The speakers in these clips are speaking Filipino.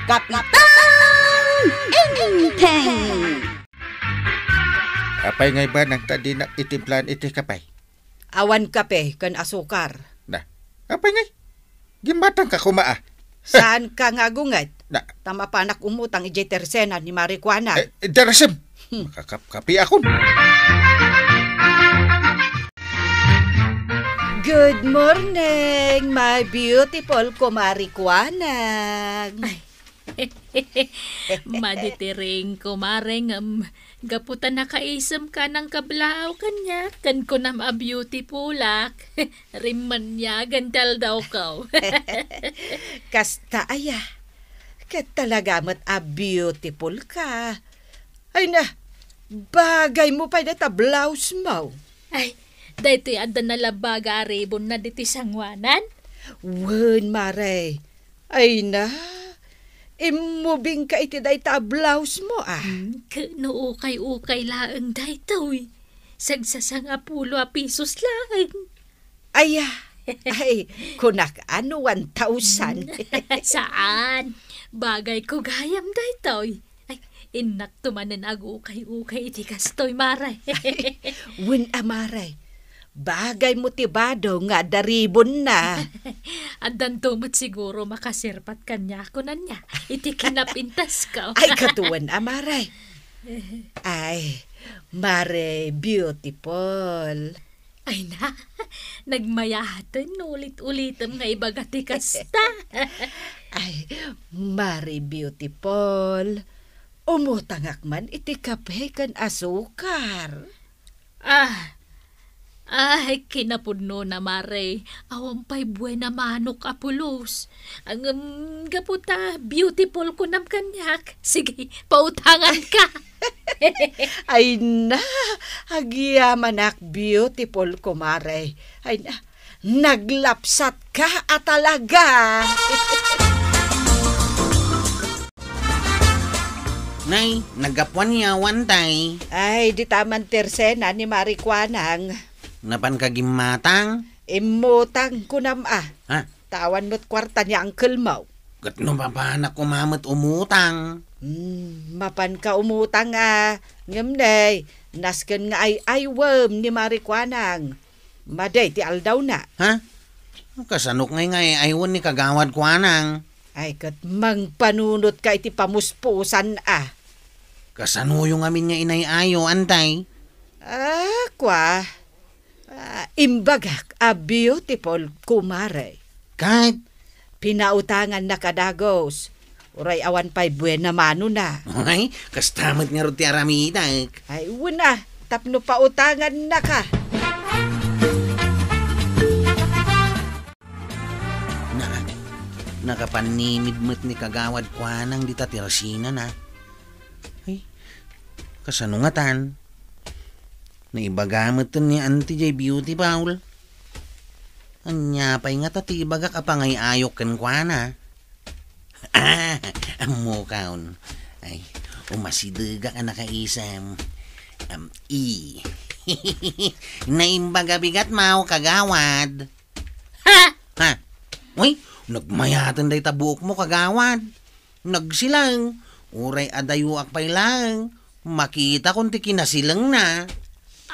Kapitan Inteng. Apay ngay ba nang tadi na itimplan iti kapay? Awan kape kan asukar. Na, apay ngay? Gimatang ka kumaa. Saan ka nga gungat? Na, Tama pa anak umutang ijay tersena ni Marikwana. darasem. Makakapi akon. Good morning, my beautiful kumarikwanag. Maditiring kumareng gaputan nakaisem ka ng kablaw kanya kan ko nam a beautifulak. Riman niya gantal daw ka. Kasta aya. Kat talaga mat a beautiful ka. Ay na, bagay mo pa na ta blouse mo. Ay, dahito ada na labaga ribon na diti sangwanan. Wen mare. Ay na, imubing ka iti day ta blouse mo No ukay-ukay laang daytoy. Sagsasang apulo a pisos lang. Aya, ay, kunak ano 1,000. Saan? Bagay ko gayam daytoy. Ay, inak tumanan ag-ukay-ukay iti kastoy maray. Wen amaray. Bagay motivado nga daribon na. Adan tumot siguro makasirpat kanya ko na niya. Iti kinapintas ka. Ay, katuwan amaray. Ay, mare, beautiful. Ay na, nagmayatan ulit-ulitam nga ibagati kasta. Ay, mare, beautiful. Umutangak man iti kape kan asukar. Ay, kinapudno na mare. Awang pa'y buhay na manok apulos. Ang gaputa, beautiful ko nam kanyak. Sige, pautangan ka. Ay na, agyaman beautiful kumare. Ay na, naglapsat ka talaga. Nay, nagapuan niya wantay. Ay, di taman tersena ni Marikwanang. Napan kagimatang? Imutang ko nam Ha? Tawan mo't kwarta niya ang kulmaw. Gatno pa pa na kumamot umutang? Mapan ka umutang ngamnay, nasken nga ay aywam ni Marikwanang. Maday ti aldaw na. Ha? Kasanok ngay aywan ni kagawad ko anang. Ay kat mang panunot ka iti pamuspusan Kasano yung amin nga inayayo, antay? Kwa. Imbagak a beautiful kumare. Kahit? Pinautangan na kadagos. Uray awan pa'y buena mano na. Ay, kastamot nga rin ti aramitak. Ay, una, tapno pautangan na ka. Nakapanimidmet ni kagawad ko anang di tatirasina na. Ay, kasano nga tan? Naibagamot ni Auntie J. Beauty, Paul. Anya pa'y nga tatibagak apangay ayok kan kwa na. Amo kaon. Ay, umasidaga ka nakaisam. Naimbaga bigat mau kagawad. Ha? Uy, nagmayatan day tabuok mo kagawad. Nagsilang. Uray adayo akpay lang. Makita kung ti kinasilang na.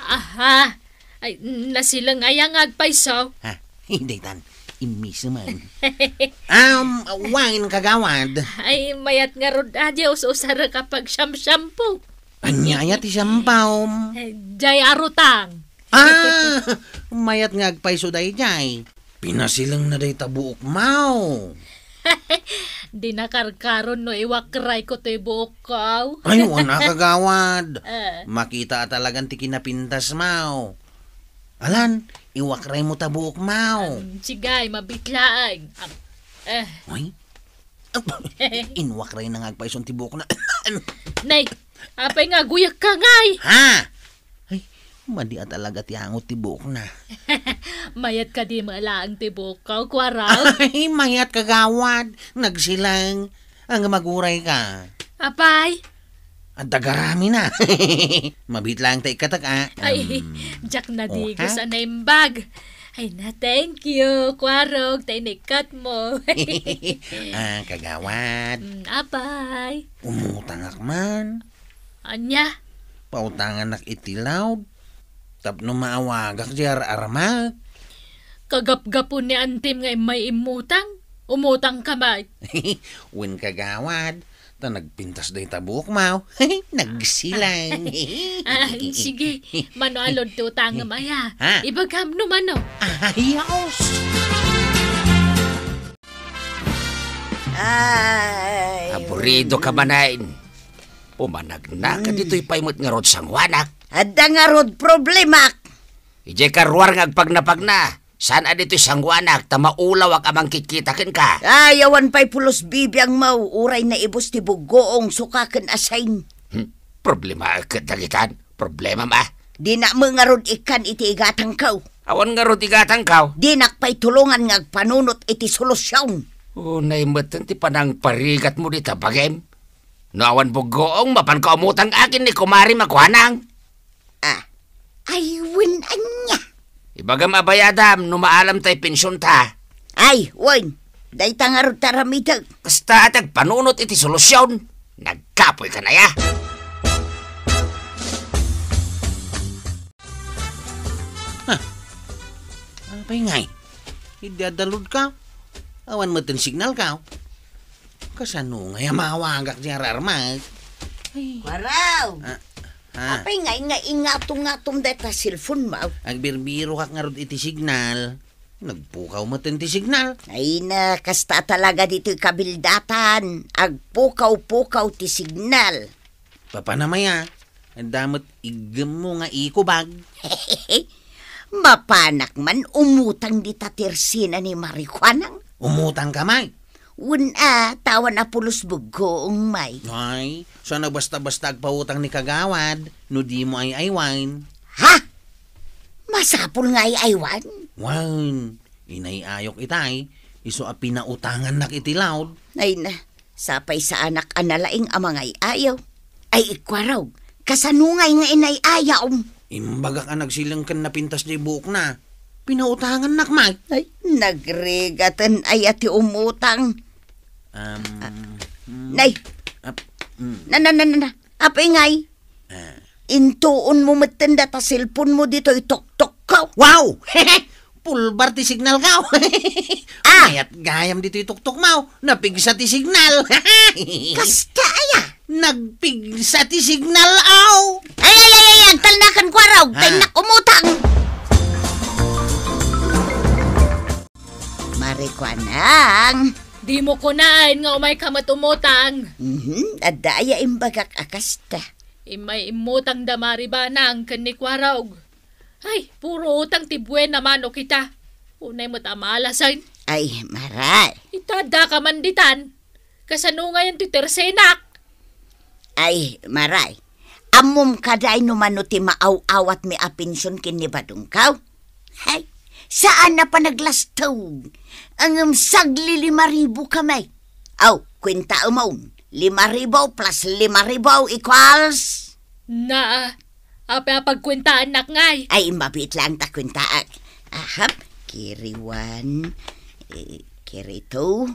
Aha, ay, nasilang ayang agpaysaw. Ha? Hindi tan. Imis naman. Wine kagawad. Ay, mayat nga rod usara kapag shampoo. Anyaya ti sampaw. Jay arutang. Mayat nga agpayso day jay. Pinasilang na day tabuok mau. Di nakarkaron no iwakray ko to'y bukaw. Ay, wala kagawad. Makita talagang ti kinapintas mau. Alan, iwakray mo tabuok mau. Sigay, mabitlaang. Ay, inwakray na nga agpayson ti buok na. Nay, apay nga guyak ka ngay. Ha? Ay, madia talaga ti hangot ti buok na. Mayat ka di malaang ti bukaw, kwaraw. Ay, mayat kagawad. Nagsilang. Ang maguray ka. Apay? Ang tagarami na. Mabit lang tayo katag. Ay, jak na di ko sa naimbag. Ay na, thank you, Kwarog. Tinikat mo. Kagawad. Apay. Umutang akman. Anya? Pautangan nak itilaw. Tapno maawagak jar armag. Kagap-gapon ni Antim nga may imutang. Umutang kamay. Win kagawad. Ta nagpintas day tabuk mau. Nagsilang. Sige, mano alod to tanga maya. Ha? Ibagam no mano. Ayos. Ay. Aburido ka manain. Pumanag na ka dito'y paimot nga rod sang wanak. Ada nga rod problemak. Ije ka ruwar nga agpagnapag na. Saan adito'y sang wanak ta maulaw ak amang kikitakin ka. Ayawan pa'y pulos bibiyang mau. Uray na ibos ti bugoong sukaken asain. Problema agad dagitan. Problema ma. Di na mga rod ikan iti igatang kaw. Awan nga rod igatang kaw. Di nakpay tulungan nga agpanunot iti solusyon. Naimatan ti panang parigat mo dita bagem. No awan bugoong mapan ka umutang akin ni kumari magwanang. Ay, win anya. Ibagam abayadam no maalam tay pensyon ta. Ay, win. Day tangarod taramitag. Kasta atag panunot iti solusyon. Nagkapoy ka na ya. Apay ngay. Idadalod ka. Awan mo tin signal ka. Kasano nga mawagak jar armag. Waraw. Ha? Apay nga ingatom-ngatom deta cellphone mo. Agbirbiro kak nga rod iti signal. Nagpukaw mo tin ti signal. Ay na, kasta talaga dito'y kabildatan. Agpukaw-pukaw ti signal. Papanamaya. Ang damot igam mo nga ikubag. Mapanak man umutang di tatirsina ni Marijuanang. Umutang ka may. Tawan na pulos bugoong may. Ay, sana basta-basta agpautang ni kagawad. No di mo ay aywan. Ha? Masapul nga aywan? Wan, inayayok itay. Iso a pinautangan nak itilawd. Ay na, sapay sa anak analaing amangay ayaw. Ay ikwaraw, kasanungay nga inayayaw. Imbagak ang nagsilang kan napintas di buok na. Pinautangan nak may. Ay, nagregatan ay ati umutang. Nay, na, apay ngay. Intuon mo matanda ta cellphone mo dito itok-tok ka. Wow! Pulbar ti signal ka. Mayat gayam dito ituktok mau. Napigsa ti signal. Kasta aya. Nagpigsa ti signal aw. Ay, talnakan ko araw. Tainak umutang. Marikwanang. Di mo kunain nga umay ka matumutang. Adaya imbagak akasta. Imay imutang damari ba nang kanikwaraw. Ay, puro utang tibuen naman o kita. Unay mo't amalasan. Ay, maray. Itada ka manditan. Kasano ngayon ti tersenak. Ay, maray. Amom kaday numano ti maaw-awat mi apinson kinibadong kaw. Hay, saan na pa naglastaw? Ang sagli 5,000 kamay. Aw, kwenta umon. 5,000 plus 5,000 equals? Na, apagkwentaan nak ngay. Ay, mabit lang ta kwentaak. Ahap, kiri 1, kiri 2,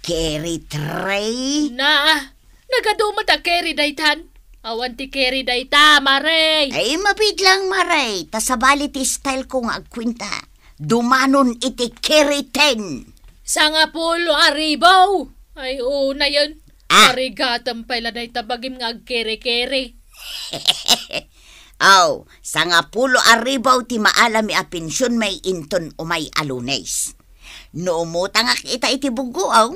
kiri 3. Na, nagadumat a keri daytan. Awan ti keri dayta, maray. Ay, mabit lang, maray. Tasabali ti style ko nga agkwenta. Dumanon iti kiri 10. Sanga pulo aribaw. Ay, una yun. Ah. Arigatam pala dayta bagim nga agkeri-keri. Aw, sa nga pulo arribaw ti maalam mi apensyon may inton umay alunes. No umutang akita iti bugo aw.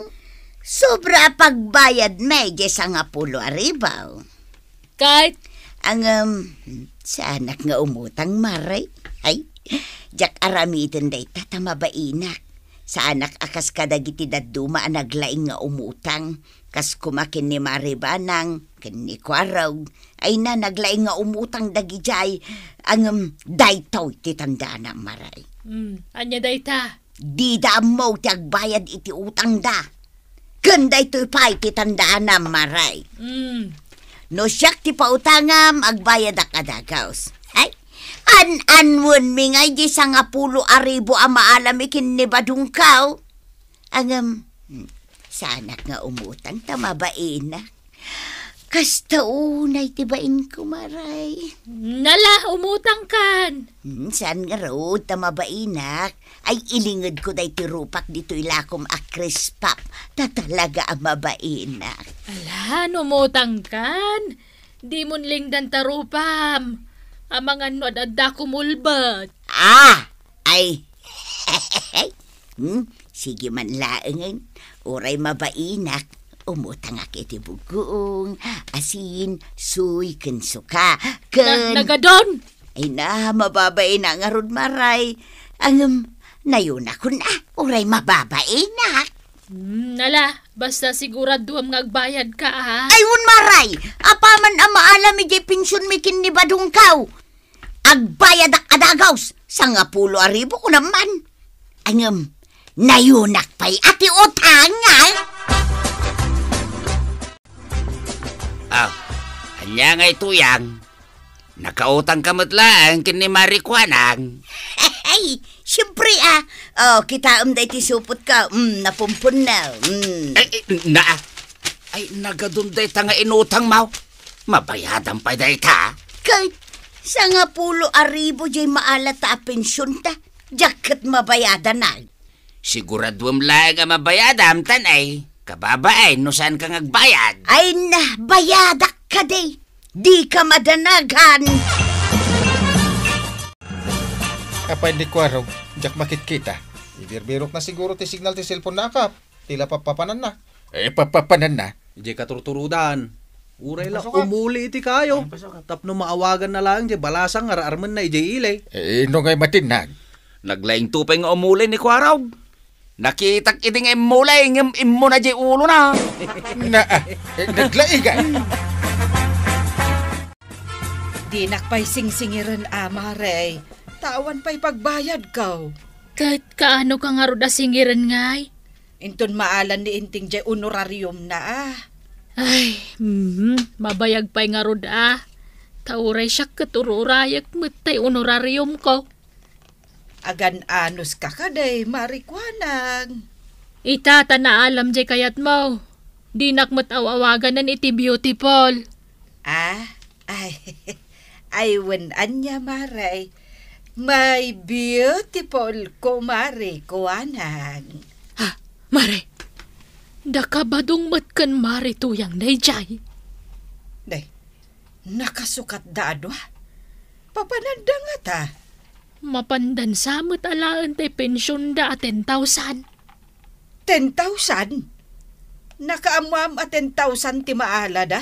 Sobra pagbayad may sa nga pulo arribaw. Kahit Ang sa anak nga umutang maray. Ay, jak aramitin day tatamabainak. Sa anak akas kadagiti daduma naglaing nga umutang. Kas kumakin ni Maribanang, kini Kwaraw, ay na naglaing nga umutang dagijay. Ang daytaw titanda na maray. anya dayta. Di da mo ti agbayad iti utang da. Kanday to'y pa'y titandaan na maray. No siyak ti pautangam, agbayad akadagaws. Ay, An-anwon mi ngay di sa nga 10,000 ang maalam ikin ni Badungkaw. Sanak nga umutang tamabain na. Kasta unay tibain ko maray. Nala, umutang kan. Saan nga raw tamabainak? Ay ilingod ko day tirupak dito ilakom akrispap. Tatalaga ang mabainak. Ala, umutang kan. Di mo lingdan tarupam. Amang ano adada kumulbat. Ay. Sige man laengan. Uray mabainak. Umutang akiti bugong, asin, suy, kensuka, Nagadon! Ay na, mababay na nga ron maray. Nayon ako na, uray mababay na. Nala, basta sigurado ang ngagbayad ka, ha? Ayun maray, apaman ang maalam iti pensyon mi kin ni Badungkaw. Agbayad ak adagaws, sa nga 10,000 ko naman. Nayunak pa'y ati utang, Hanya ngay tuyang. Nakautang kamatlaan kin ni Marikwanang. Ay, siyempre kita day ti supot ka. Napumpun na. Ay, nagadunday ta nga inutang mau. Mabayadan pa day ta. Kahit sa nga 10,000 jay maalat ta pensyon ta. Jakat mabayadan na. Siguraduam lang nga mabayadan tanay. Kababaay, no saan ka ngagbayad? Ay na, bayadak ka day. Di ka madanagan. Apay di kwaraw, jak makit kita. Ibirbirok na siguro ti signal ti cellphone na akap. Tila papapanan na. Papapanan na. Di katuruturudan. Uray lang, Pasok ka. umuli iti kayo. Tapno maawagan na lang, di balasang ararman na iti ilay. No ngay matinag. Naglaing tupay nga umulay ni Kwaraw. Nakitak iting imulay, imo na di ulo na. Naglaigan. Di nakpay singsingiran amaray. Tawan pa'y pagbayad kaw. Kahit kaano ka nga roda singiran ngay. Inton maalan ni inting jay honorarium na Ay, mabayag pa'y nga roda. Tauray siya katururayak matay honorarium ko. Agan anos ka kaday, Marikwanang. Itata na alam jay kayat mo. Di nakmatawawagan nan iti beautiful. Ay, anya maray. May beautiful ko, Marikwanang. Ha, Mare. Dakabadong matkan Mare tuyang dayjay. Day, nakasukat daadwa. Papananda nga ta. Mapandan samot alaan tay pensyon da 10,000. 10,000? Nakaamuam at 10,000 ti maala da?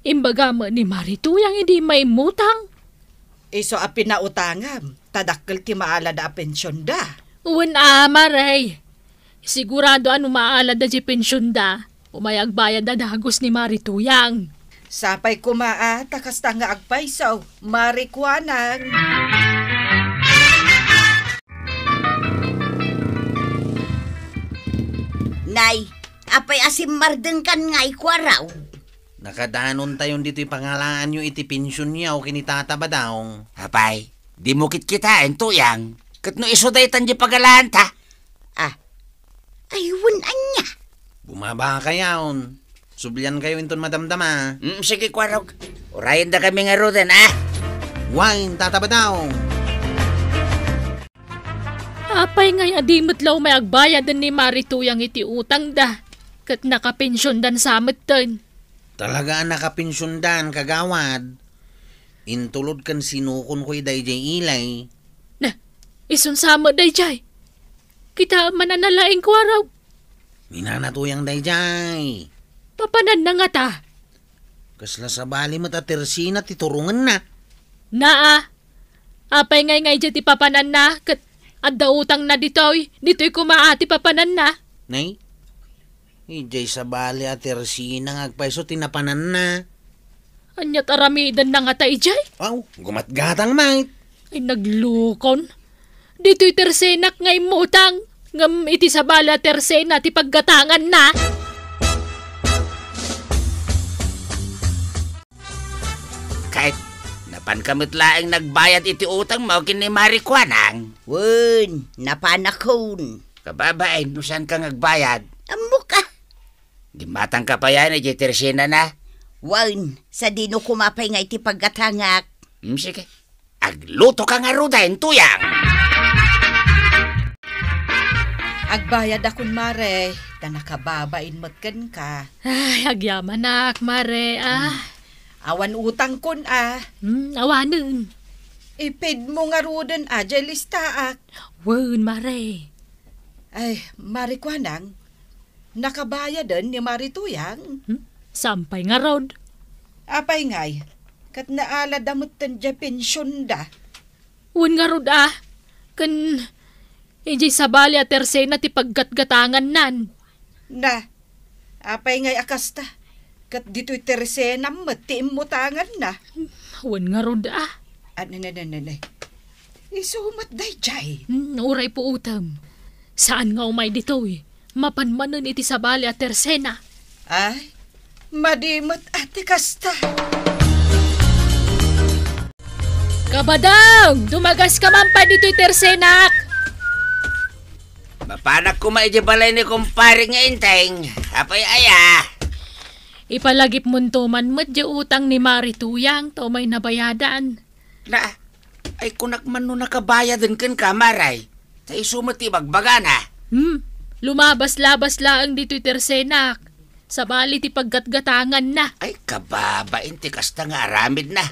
Imbaga mo ni Marituyang hindi may mutang. Iso a pinautangam, tadakkel ti maala da pensyon da. Uwan Maray. Sigurado ano maala da di pensyon da. Umayag bayad da dagos ni Marituyang. Sapay kumaa, takas ta nga agpaysaw, Marikwanang. Nay, apay asim mardeng kan ngay kwaraw. Nakadanon tayon dito yung pangalaan nyo iti pensyon niya o kinitata ba daw? Apay, di mo kitkitain tuyang. Kat no iso day tanji pagalaan ta. Ayun anya. Bumaba kayaon. Sublian kayo inton madamdama. Sige Kwaraw. Urayan da kami nga rodan Wine, tata ba daw? Apay ngay adimot law may agbayad ni Marituyang iti utang da. Kat nakapensyon dan samot ton. Talaga nakapinsyondan kagawad. Intulod kan sinukon ko'y dayjay ilay. Na, isun samot dayjay. Kita mananalaing Kwaraw. Minanatuyang dayjay. Papanan na nga ta. Kasla sa bali matatersina titurungan na. Apay ngay dyan ti papanan na. Kat adda utang na dito'y. Dito'y kumaati papanan na. Nay? Ijay sa bali atersina ngagpaiso tinapanan na. Anyat aramidan na nga ta ijay. Gumatgatang mait. Ay naglukon. Dito'y tersenak ngay mutang. Ngam iti sa bala tersena ti paggatangan na. Kahit Napan kamit laing nagbayad iti utang mo kini Mari Kuanang. Wen, napanakon. Kababain, no saan ka nagbayad? Amo ka. Di matang ka pa yan, iti Teresina na. Wen, sa dino kumapay nga iti paggatangak. Sige. Agluto ka nga rudahin, tuyang. Agbayad akon, Mare. Da nakababain matkan ka. Ay, agyaman nak, Mare, Awan utang kon, Awanen. Ipid mo nga roden, jay listaak. Wen, Mare. Ay, Mari Kuanang, nakabayad din ni Mari Tuyang. Sampay nga rod. Apay ngay, kat naala damot tan dya pensyon da. Wen nga rod, Kan, hindi sabali at tersena ti paggatgatangan nan. Na, apay ngay akasta, kat dito'y teresena mati imutangan na. Wen nga rod, Nanay, isumat day jay. Uray po utam. Saan nga umay dito Mapanmanan iti sabali at tersena. Ay, madimot ate kasta. Kabadang! Dumagas ka man pa dito'y tersenak! Mapanak ko maidya balay ni kumpare nga inteng. Apay aya. Ipalagip muntuman medyo utang ni Mari Tuyang to may nabayadan. Na, ay kunak man no nakabayadin kan ka, Maray. Sa isumati bagbagana. Lumabas-labas laang dito'y tersenak. Sabali ti paggatgatangan na. Ay, kababain ti kasta nga aramid na.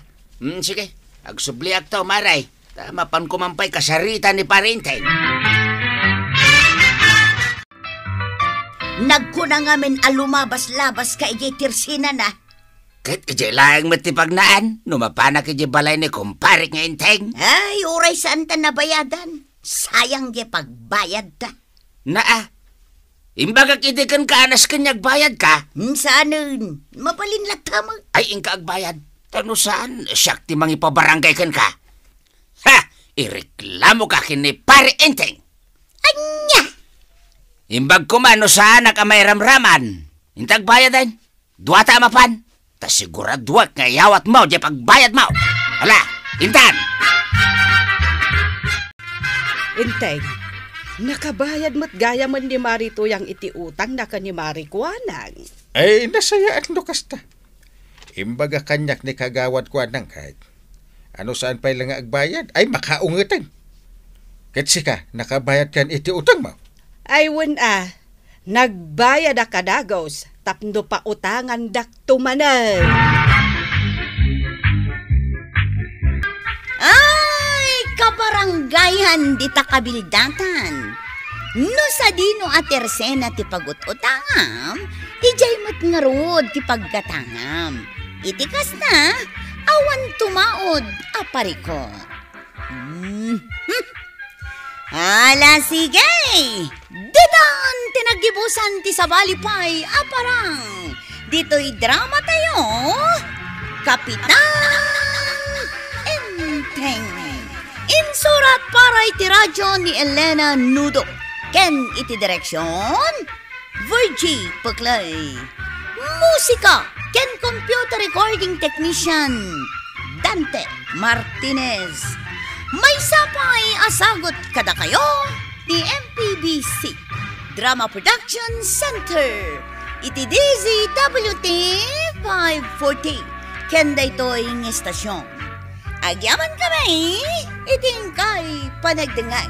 Sige, agsubliak to, Maray. Tamapan kumampay kasarita ni parinteng. Nagkuna ngamin alumabas-labas ka ijay tirsina na. Kahit ijay laang matipagnaan, numapanak ijay balay ni kumpare nga inteng. Ay, uray saan ta nabayadan? Sayang di pagbayad ta. Imbagak itikan ka anas kanyag bayad ka. Saanin, mapalinlat tama. Ay, ingka agbayad. Tano saan, siyak ti mangipabarangay kan ka. Ha! Ireklamo ka kini pare inteng. Anya! Imbag kumano saan ka may ramraman. Intag bayadan. Duwata mapan. Ta siguraduat nga yawat mo di pagbayad mo. Hala, intan! Inteng, nakabayad mo't gaya man ni Mari Tuyang iti utang na ka ni Mari Kuanang. Ay, nasayaan no kasta. Imbaga kanyak ni kagawad Kuanang kahit. Ano saan pa lang agbayad? Ay, makaungitan. Katsi ka, nakabayad kan iti utang mo. Ay, nagbayad ka dagos, tapno pa utangan dak tumanan. Ay, kabaranggayan di ta kabildatan. No sa dino at tersena ti pagut-utangam, ijay mo't ngarod ti paggatangam. Itikas na, awan tumaod, aparikot. Ala, sige! Ditan, tinagibusan ti sabalipay, aparang. Dito'y drama tayo, Kapitan Inteng. Insurat para iti radyo ni Elena Nudo. Ken iti direksyon, Virgie Paklay. Musika, ken computer recording technician, Dante Martinez. May sapay asagot kada kayo ni MPBC Drama Production Center. Iti DZWT 540 kenda ito'y ng estasyon. Agyaman kami, iting kay panagdengay.